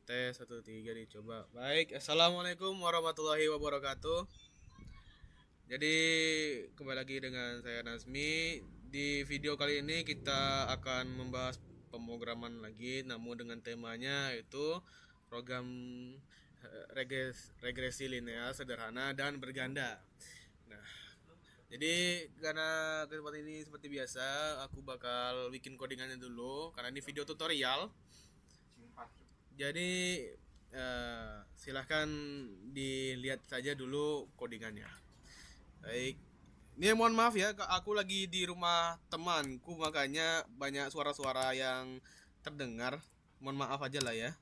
Tes 1 3 dicoba. Baik, assalamualaikum warahmatullahi wabarakatuh. Jadi kembali lagi dengan saya Nazmi. Di video kali ini kita akan membahas pemrograman lagi, namun dengan temanya yaitu program regresi linear sederhana dan berganda. Nah, jadi karena kesempatan ini seperti biasa, aku bakal bikin codingannya dulu karena ini video tutorial. Jadi silahkan dilihat saja dulu codingannya. Baik. Ini mohon maaf ya, aku lagi di rumah temanku makanya banyak suara-suara yang terdengar. Mohon maaf aja lah ya.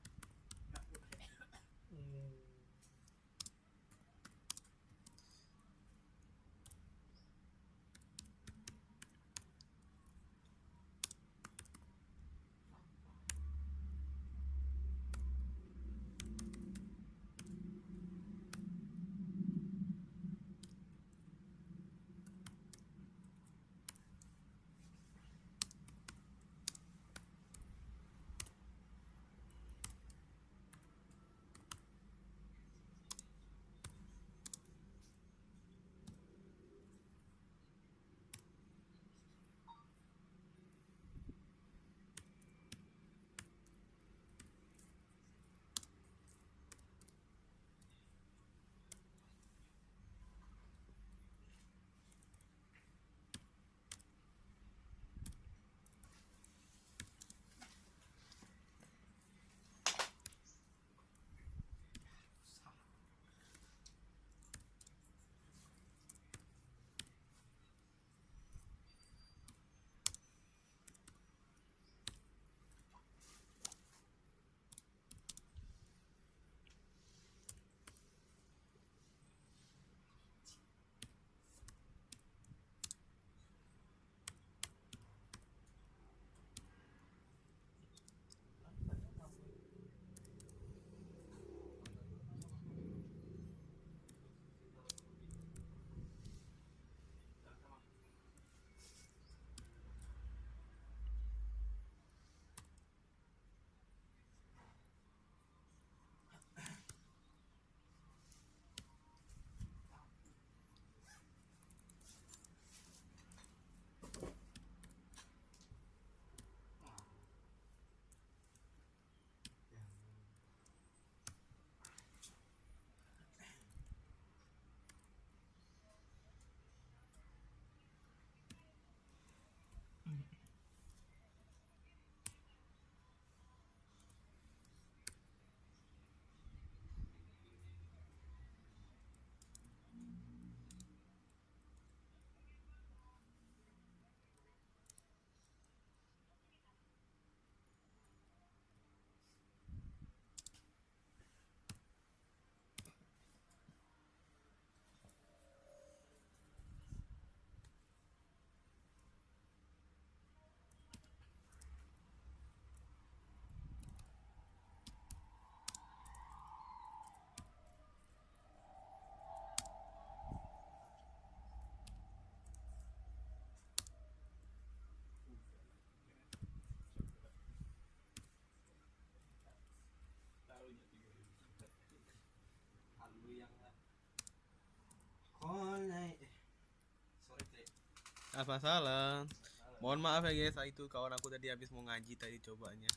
Apa salah? Mohon maaf ya guys, itu kawan aku tadi habis mau ngaji tadi cobanya.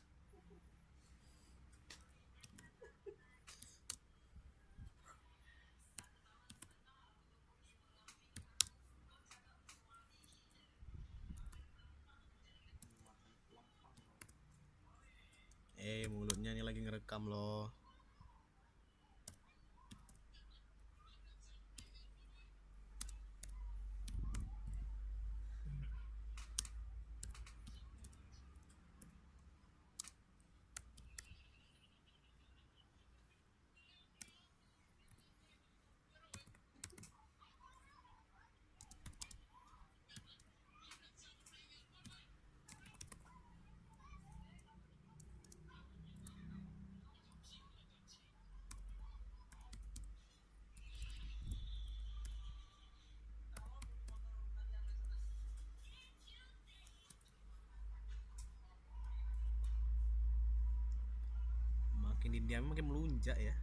Mulutnya ini lagi ngerekam loh. makin didiam makin melunjak ya.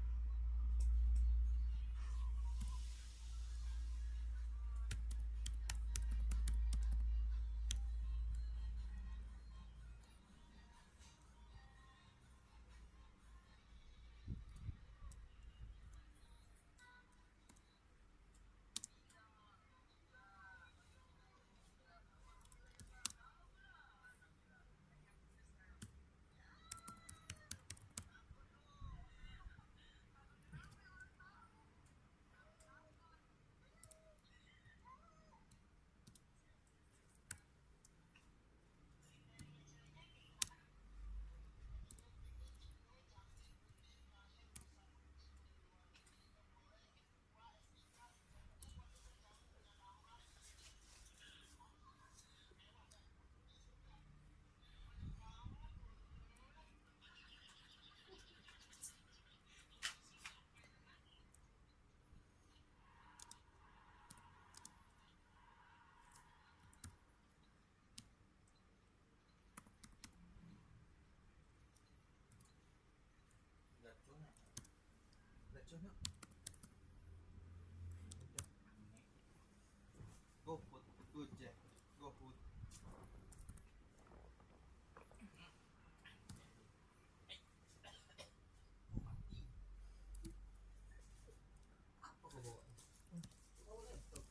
GoFood, Gojek, GoFood. Apa kau bawa? Bawa laptop.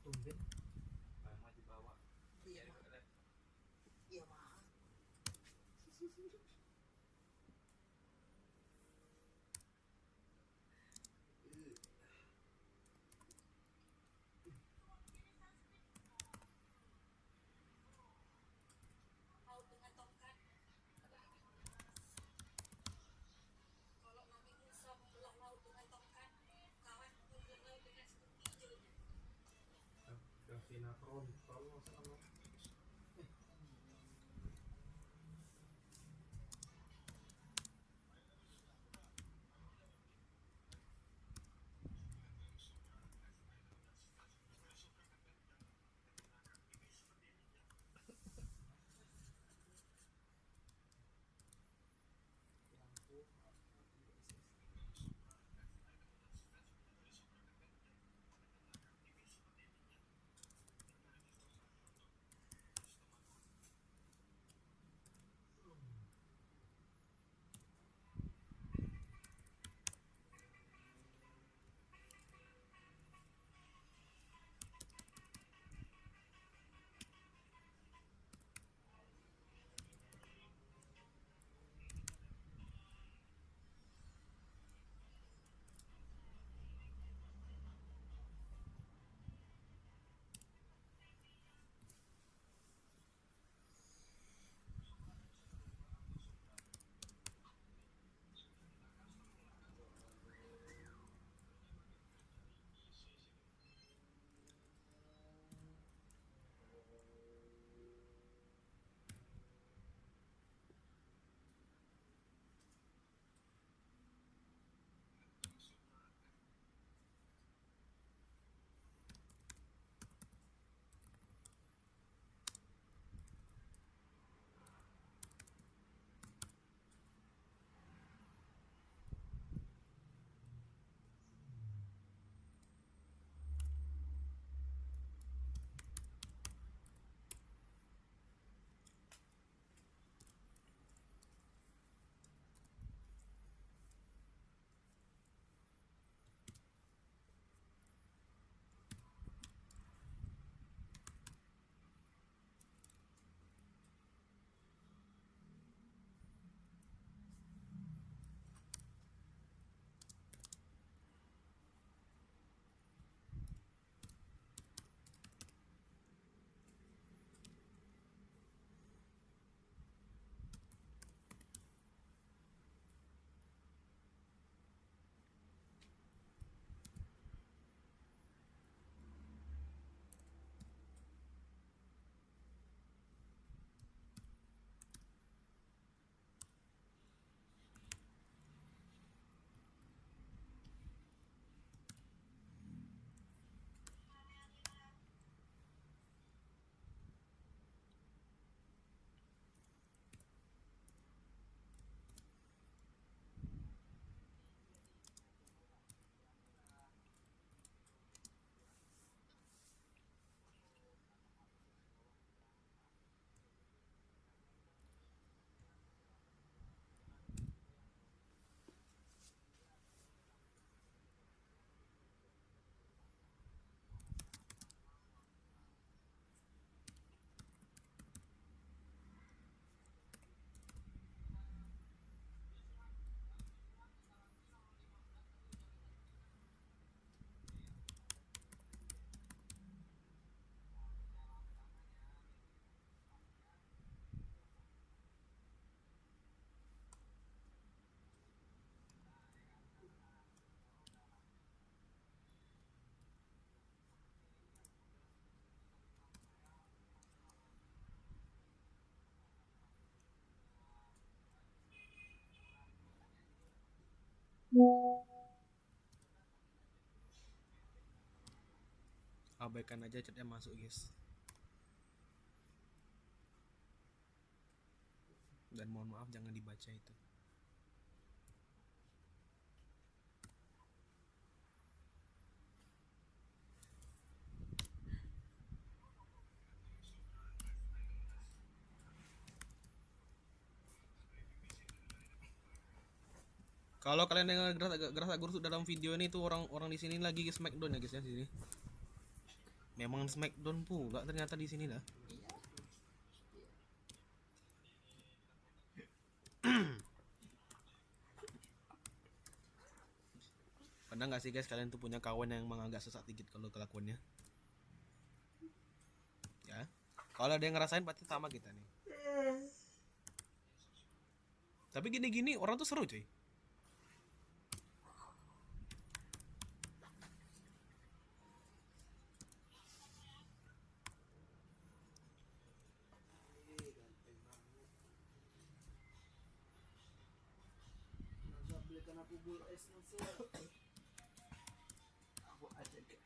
Tumben. Mau dibawa. Iya, iya mahal. Davina Frontal masalah. abaikan aja chatnya masuk guys. Dan mohon maaf jangan dibaca itu. Kalau kalian dengar gerasa gerusuk dalam video ini tuh orang-orang di sini lagi smackdown ya guys ya sini. Memang smackdown pula ternyata di sini dah. Pernah nggak sih guys kalian tuh punya kawan yang emang agak sesat dikit kalau kelakuannya? Ya. Kalau ada yang ngerasain pasti sama kita nih. Tapi gini-gini orang tuh seru cuy. Belikan aku bulu es nasi. Aku aja deh.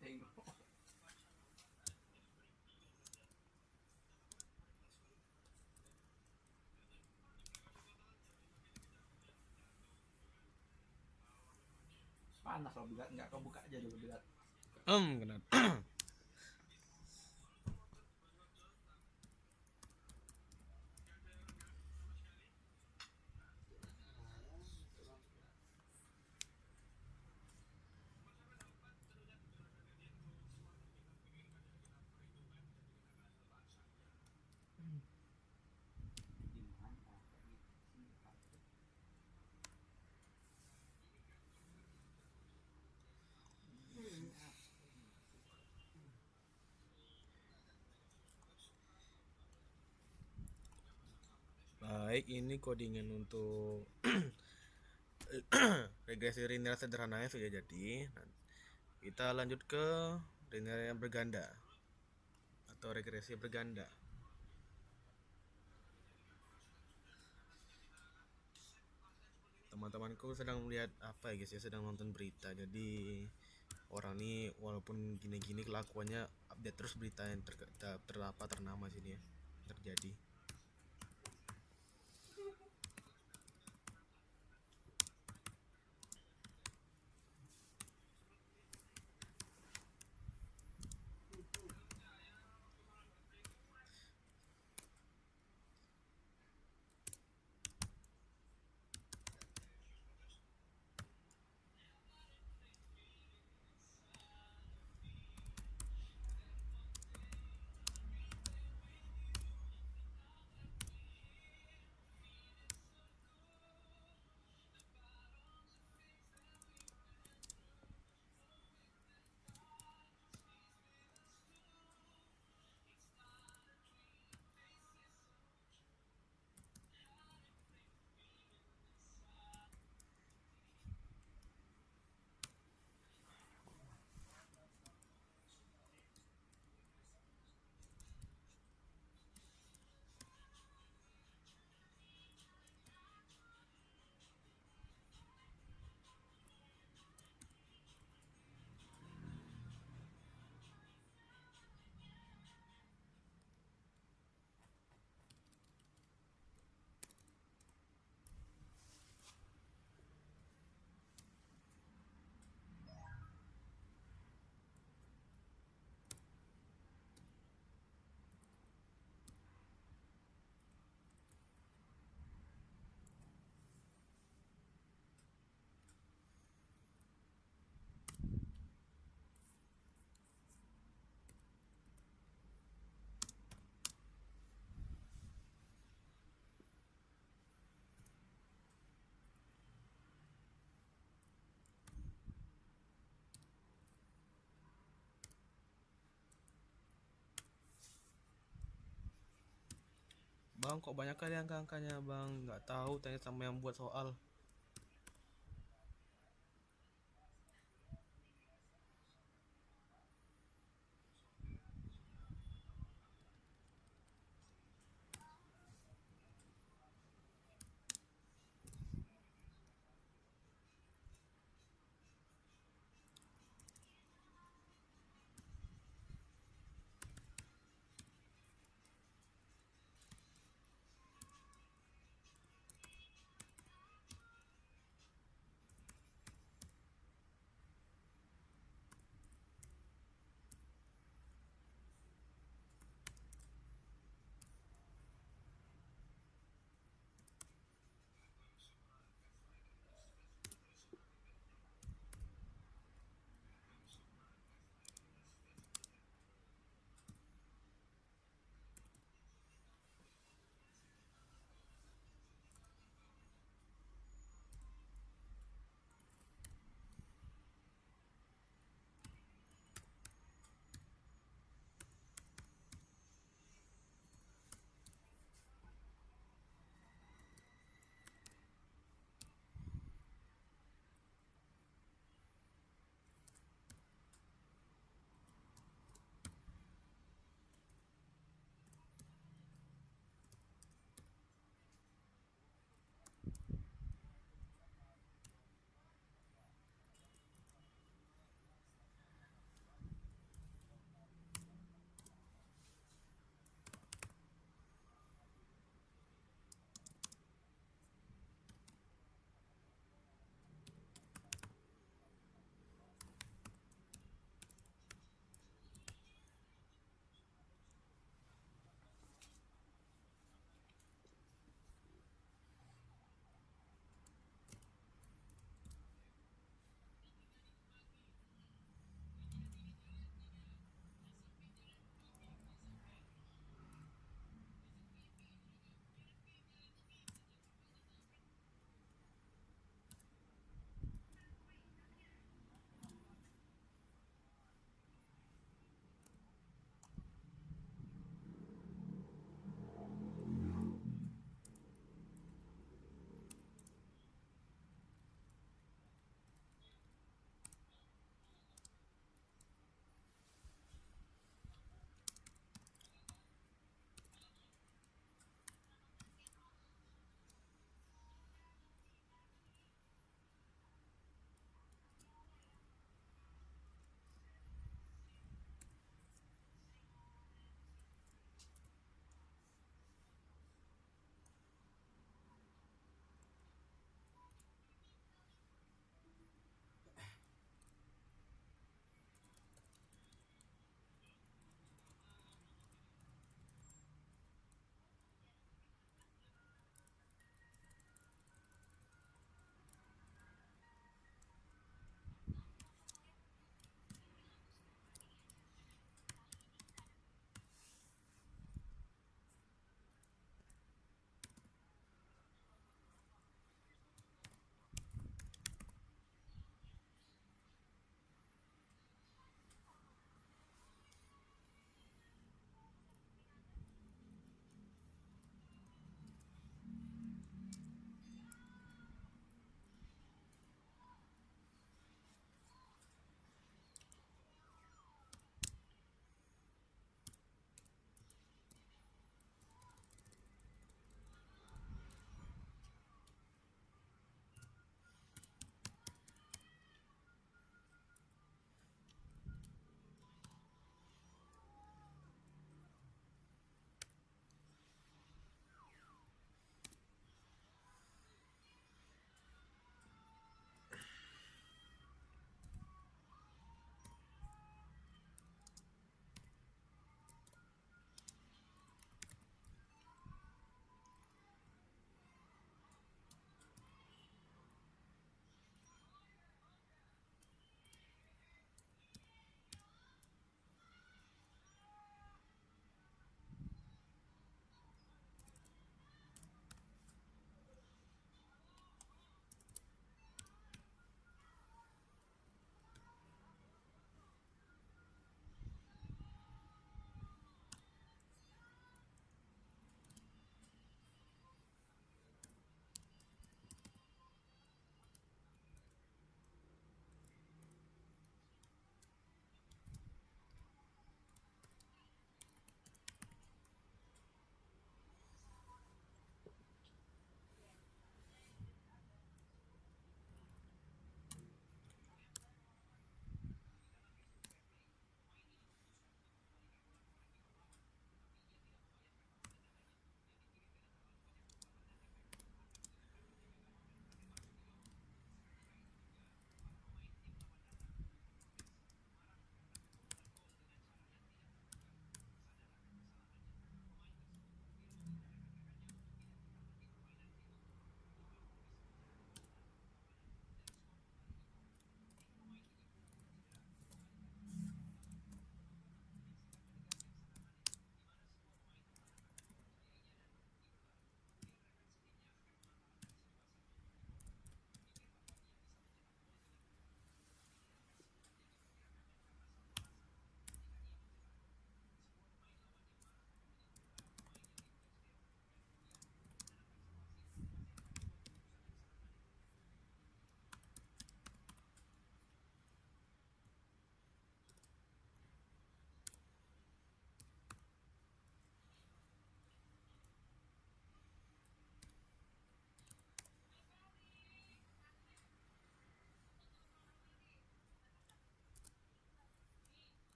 Tengok. Panas loh bilat, nggak kau buka aja dulu bilat. Kenapa? Baik, ini codingan untuk regresi linear sederhananya sudah jadi. Nah, kita lanjut ke linear yang berganda atau regresi berganda. Teman-temanku sedang melihat apa ya guys ya, sedang nonton berita. Jadi orang ini walaupun gini-gini kelakuannya update terus berita yang ternama sini ya terjadi. Bang, kok banyak kali angka-angkanya bang? Nggak tahu, tanya sama yang buat soal.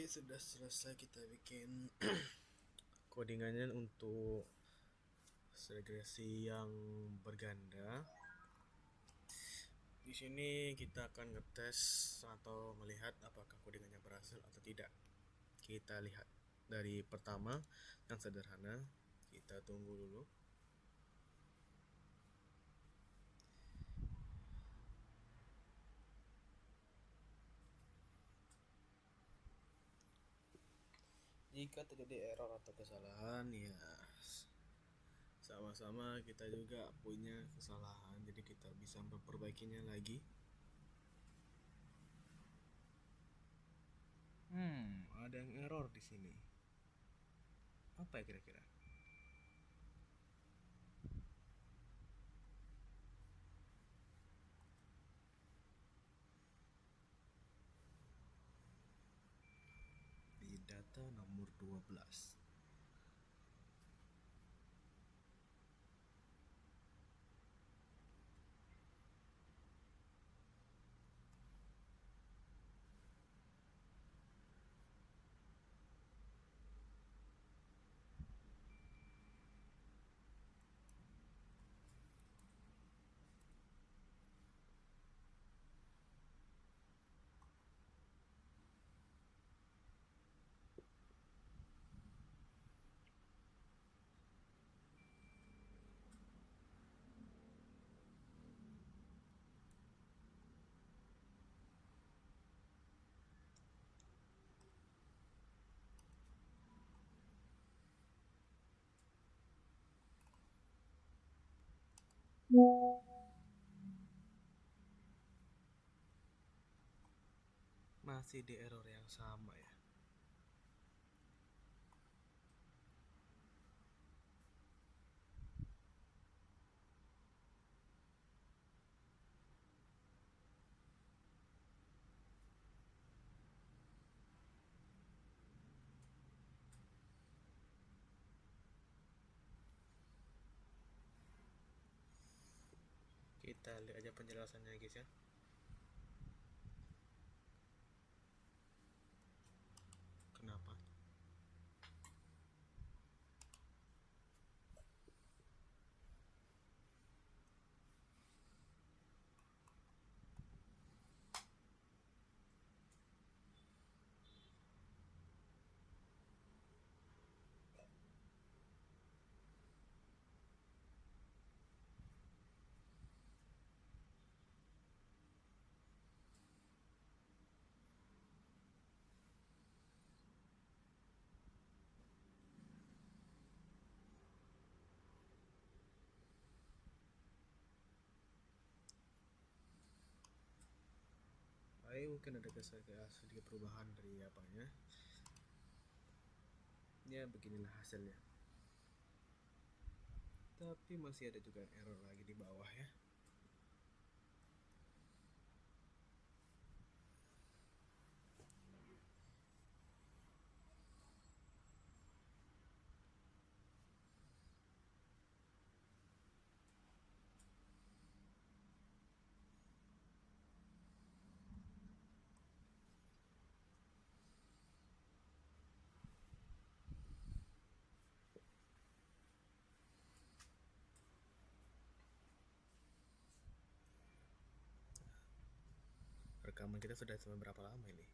sudah selesai kita bikin codingannya untuk regresi yang berganda. Di sini kita akan ngetes atau melihat apakah codingannya berhasil atau tidak. Kita lihat dari pertama yang sederhana, kita tunggu dulu. Jika terjadi error atau kesalahan, ya sama-sama kita juga punya kesalahan, jadi kita bisa memperbaikinya lagi. Ada yang error di sini. Apa ya kira-kira? Di data nomor 12. Masih di error yang sama ya. Kita lihat aja penjelasannya guys ya. Kenapa? Baik, mungkin ada sedikit perubahan dari apanya. Ya beginilah hasilnya. Tapi masih ada juga error lagi di bawah ya. Rekaman kita sudah sampai berapa lama ini?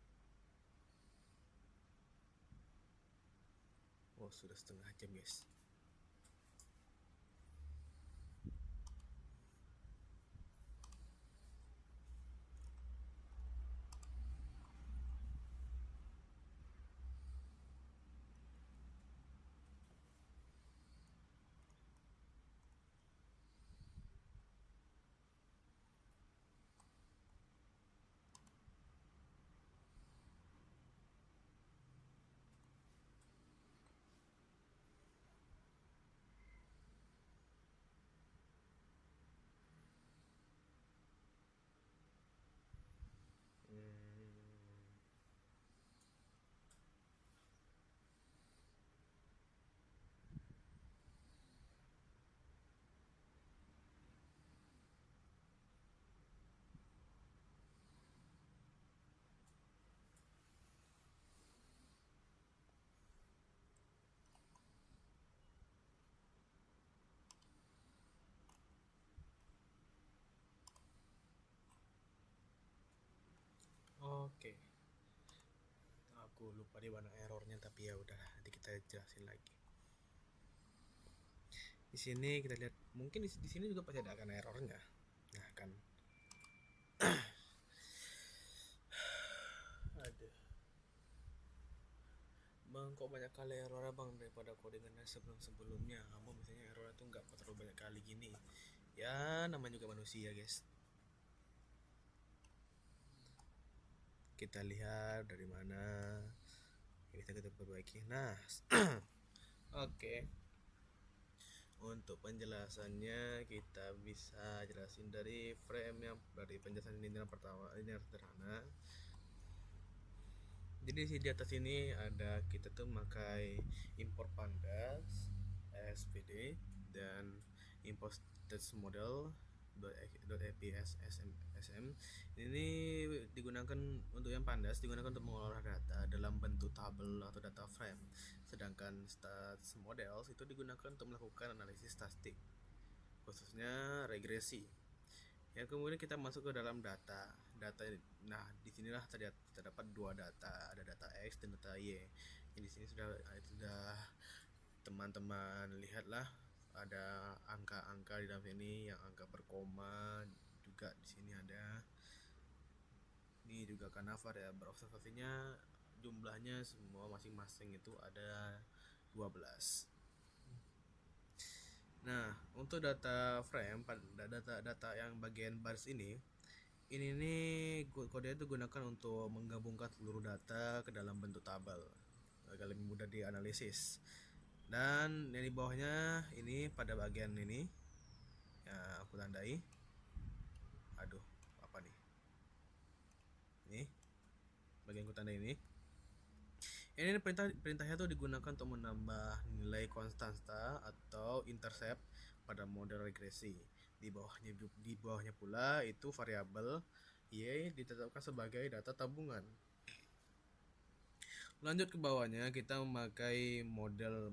Oh, sudah setengah jam guys. Oke. Aku lupa di mana errornya, tapi ya udah, nanti kita jelasin lagi. Di sini kita lihat, mungkin di sini juga pasti ada akan errornya. Nah kan, ada. Bang, kok banyak kali error bang daripada codingannya sebelum-sebelumnya? Kamu misalnya error itu nggak terlalu banyak kali gini. Ya, namanya juga manusia guys. Kita lihat dari mana yang bisa kita perbaiki. Nah, oke. Untuk penjelasannya kita bisa jelasin dari frame yang dari penjelasan ini yang pertama, ini yang sederhana. Jadi di atas ini ada kita tuh memakai import pandas, SPD dan import text model .aps sm. Ini digunakan untuk yang pandas digunakan untuk mengolah data dalam bentuk tabel atau data frame. Sedangkan stats models itu digunakan untuk melakukan analisis statistik, khususnya regresi. Yang kemudian kita masuk ke dalam data. Nah, disinilah terdapat dua data, ada data X dan data Y. Yang di sini sudah teman-teman lihatlah, ada angka-angka di dalam sini, yang angka berkoma juga di sini ada. Ini juga karena variabel observasinya jumlahnya semua masing-masing itu ada 12. Nah, untuk data frame, data yang bagian baris ini nih kode itu gunakan untuk menggabungkan seluruh data ke dalam bentuk tabel agar lebih mudah dianalisis. Dan yang di bawahnya ini pada bagian ini ya aku tandai. Aduh, apa nih? Ini bagian aku tandai ini. Ini perintahnya tuh digunakan untuk menambah nilai konstanta atau intercept pada model regresi. Di bawahnya pula itu variabel Y ditetapkan sebagai data tabungan. Lanjut ke bawahnya kita memakai model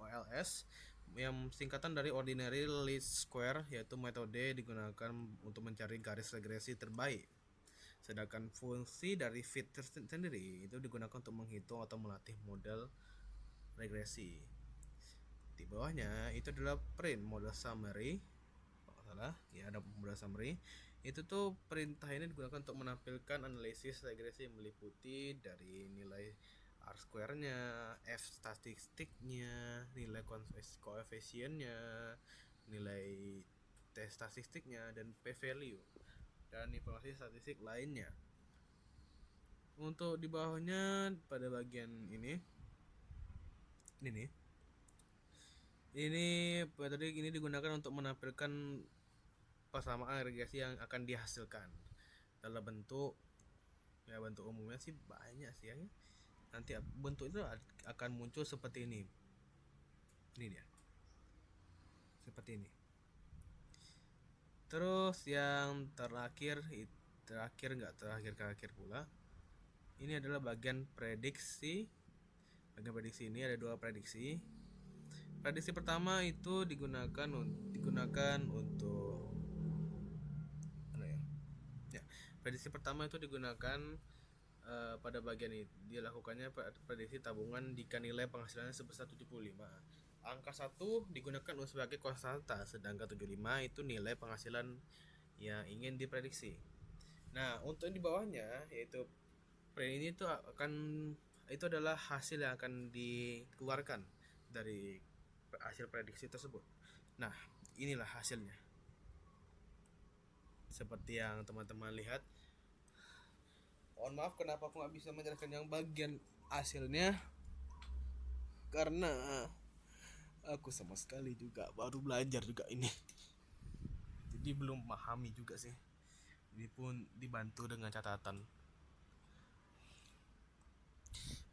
OLS yang singkatan dari ordinary least square, yaitu metode digunakan untuk mencari garis regresi terbaik. Sedangkan fungsi dari fit sendiri itu digunakan untuk menghitung atau melatih model regresi. Di bawahnya itu adalah print model summary. Kalau salah, ya ada model summary. Itu tuh perintah ini digunakan untuk menampilkan analisis regresi meliputi dari nilai R square-nya, F statistiknya, nilai koefisiennya, nilai T statistiknya, dan P value, dan informasi statistik lainnya. Untuk di bawahnya pada bagian ini nih, ini metode ini digunakan untuk menampilkan persamaan regresi yang akan dihasilkan dalam bentuk umumnya sih banyak sih ya. Nanti bentuk itu akan muncul seperti ini. Ini dia. Seperti ini. Terus yang terakhir pula, ini adalah bagian prediksi. Bagian prediksi ini ada dua prediksi. Prediksi pertama itu digunakan untuk prediksi pertama itu digunakan pada bagian ini. Dia lakukannya prediksi tabungan jika nilai penghasilannya sebesar 75. Angka 1 digunakan sebagai konstanta, sedangkan 75 itu nilai penghasilan yang ingin diprediksi. Nah, untuk di bawahnya yaitu ini itu adalah hasil yang akan dikeluarkan dari hasil prediksi tersebut. Nah, inilah hasilnya. Seperti yang teman-teman lihat. Mohon maaf kenapa aku nggak bisa menjelaskan yang bagian hasilnya, karena aku sama sekali juga baru belajar juga ini, jadi belum memahami juga sih. Ini pun dibantu dengan catatan.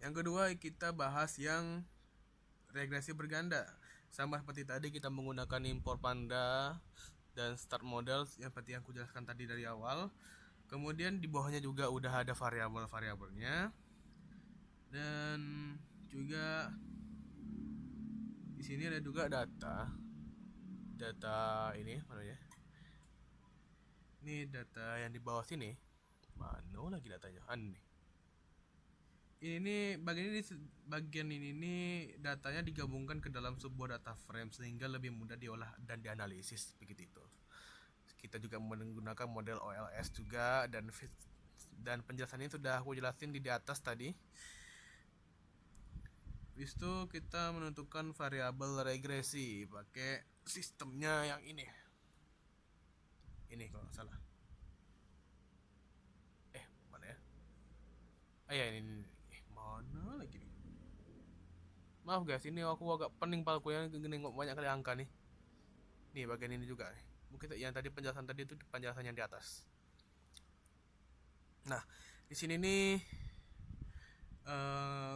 Yang kedua kita bahas yang regresi berganda. Sama seperti tadi kita menggunakan import panda dan start model yang seperti yang aku jelaskan tadi dari awal. Kemudian di bawahnya juga udah ada variabelnya, dan juga di sini ada juga data ini mana ya? Ini data yang di bawah sini Mana lagi datanya? Nih. Ini bagian ini nih datanya digabungkan ke dalam sebuah data frame sehingga lebih mudah diolah dan dianalisis begitu itu. Kita juga menggunakan model OLS juga dan penjelasannya sudah aku jelasin di atas tadi. Habis itu kita menentukan variabel regresi pakai sistemnya yang ini. Ini kalau nggak salah. Mana ya? Ya ini. Mana lagi nih? Maaf guys, ini aku agak pening palkunya nengok banyak kali angka nih. Nih bagian ini juga nih. Mungkin yang tadi penjelasan tadi itu penjelasan yang di atas. Nah, di sini nih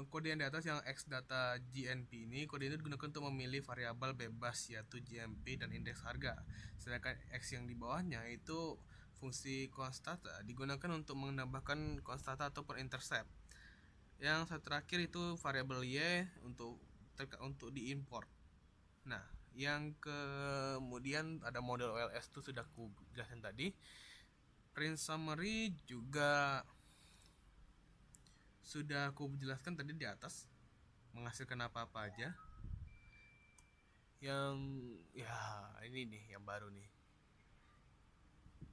kode yang di atas yang X data GNP ini, kode ini digunakan untuk memilih variabel bebas yaitu GMP dan indeks harga. Sedangkan X yang di bawahnya itu fungsi konstata digunakan untuk menambahkan konstata ataupun intercept. Yang satu terakhir itu variabel Y untuk diimport. Nah, yang kemudian ada model OLS itu sudah aku jelasin tadi. Print summary juga sudah aku jelaskan tadi di atas, menghasilkan apa-apa aja. Yang ya ini nih yang baru nih.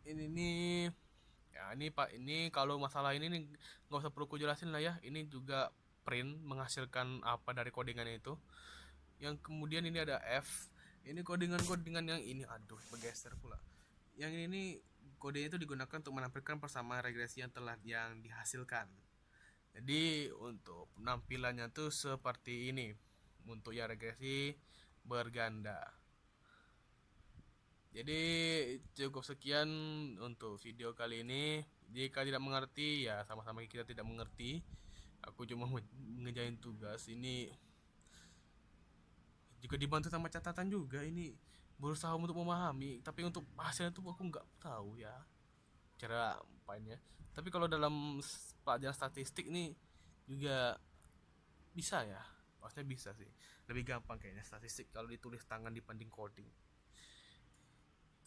Ini nih ya ini Pak, ini kalau masalah ini nih nggak usah perlu aku jelasin lah ya. Ini juga print menghasilkan apa dari codingannya itu. Yang kemudian ini ada F. Ini codingan yang ini, aduh bergeser pula. Yang ini nih kodenya itu digunakan untuk menampilkan persamaan regresi yang dihasilkan. Jadi untuk penampilannya tuh seperti ini. Untuk yang regresi berganda. Jadi cukup sekian untuk video kali ini. Jika tidak mengerti ya sama-sama kita tidak mengerti. Aku cuma ngejain tugas ini. Juga dibantu sama catatan juga ini, berusaha untuk memahami, tapi untuk hasilnya tuh aku nggak tahu ya cara apanya. Tapi kalau dalam pelajaran statistik nih juga bisa ya, maksudnya bisa sih, lebih gampang kayaknya statistik kalau ditulis tangan dibanding coding.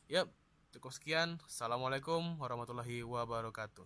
Yap, cukup sekian. Assalamualaikum warahmatullahi wabarakatuh.